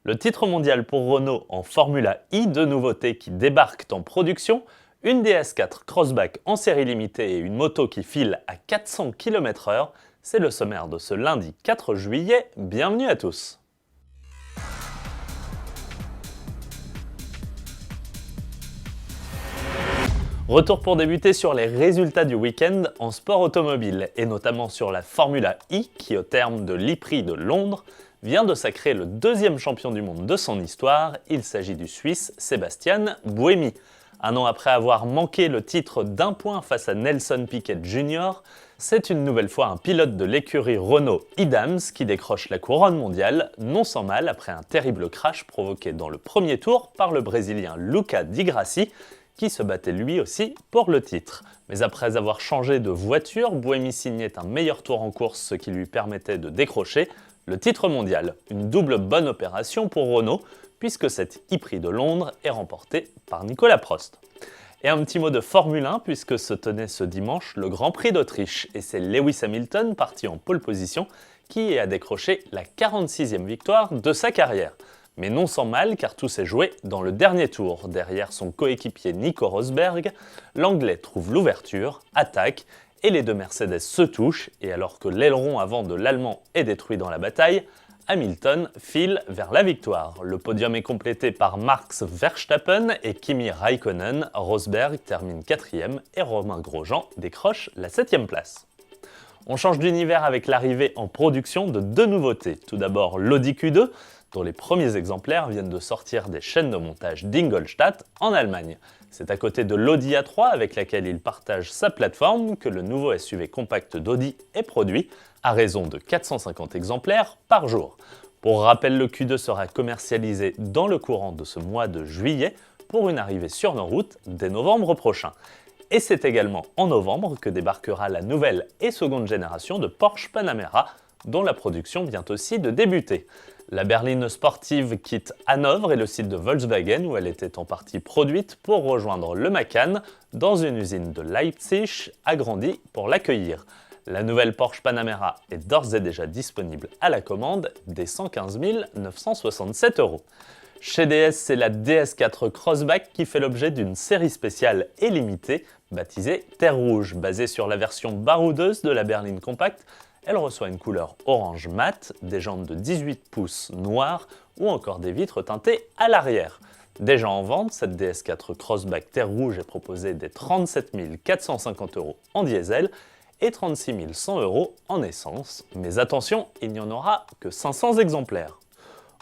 Le titre mondial pour Renault en Formula I, deux nouveautés qui débarquent en production, une DS4 Crossback en série limitée et une moto qui file à 400 km/h, c'est le sommaire de ce lundi 4 juillet, bienvenue à tous. Retour pour débuter sur les résultats du week-end en sport automobile et notamment sur la Formula I qui au terme de l'E-Prix de Londres vient de sacrer le deuxième champion du monde de son histoire, il s'agit du Suisse Sebastian Buemi. Un an après avoir manqué le titre d'un point face à Nelson Piquet Jr., c'est une nouvelle fois un pilote de l'écurie Renault Idams qui décroche la couronne mondiale, non sans mal après un terrible crash provoqué dans le premier tour par le Brésilien Luca Di Grassi, qui se battait lui aussi pour le titre. Mais après avoir changé de voiture, Buemi signait un meilleur tour en course, ce qui lui permettait de décrocher le titre mondial. Une double bonne opération pour Renault, puisque cet e-prix de Londres est remporté par Nicolas Prost. Et un petit mot de Formule 1, puisque se tenait ce dimanche le Grand Prix d'Autriche, et c'est Lewis Hamilton, parti en pole position, qui a décroché la 46e victoire de sa carrière. Mais non sans mal, car tout s'est joué dans le dernier tour. Derrière son coéquipier Nico Rosberg, l'Anglais trouve l'ouverture, attaque, et les deux Mercedes se touchent, et alors que l'aileron avant de l'Allemand est détruit dans la bataille, Hamilton file vers la victoire. Le podium est complété par Max Verstappen et Kimi Raikkonen. Rosberg termine 4e et Romain Grosjean décroche la 7e place. On change d'univers avec l'arrivée en production de deux nouveautés. Tout d'abord l'Audi Q2, dont les premiers exemplaires viennent de sortir des chaînes de montage d'Ingolstadt en Allemagne. C'est à côté de l'Audi A3 avec laquelle il partage sa plateforme que le nouveau SUV compact d'Audi est produit, à raison de 450 exemplaires par jour. Pour rappel, le Q2 sera commercialisé dans le courant de ce mois de juillet pour une arrivée sur nos routes dès novembre prochain. Et c'est également en novembre que débarquera la nouvelle et seconde génération de Porsche Panamera, dont la production vient aussi de débuter. La berline sportive quitte Hanovre et le site de Volkswagen où elle était en partie produite pour rejoindre le Macan dans une usine de Leipzig agrandie pour l'accueillir. La nouvelle Porsche Panamera est d'ores et déjà disponible à la commande dès 115 967 €. Chez DS, c'est la DS4 Crossback qui fait l'objet d'une série spéciale et limitée baptisée Terre Rouge. Basée sur la version baroudeuse de la berline compacte, elle reçoit une couleur orange mat, des jantes de 18 pouces noires ou encore des vitres teintées à l'arrière. Déjà en vente, cette DS4 Crossback Terre Rouge est proposée dès 37 450 € en diesel et 36 100 € en essence. Mais attention, il n'y en aura que 500 exemplaires.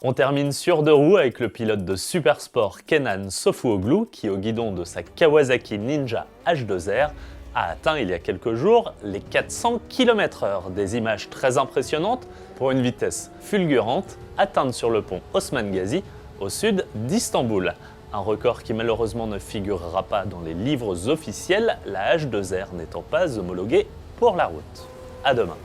On termine sur deux roues avec le pilote de Supersport Kenan Sofuoglu qui, au guidon de sa Kawasaki Ninja H2R, a atteint il y a quelques jours les 400 km/h. Des images très impressionnantes pour une vitesse fulgurante atteinte sur le pont Osman Gazi au sud d'Istanbul. Un record qui malheureusement ne figurera pas dans les livres officiels, la H2R n'étant pas homologuée pour la route. À demain.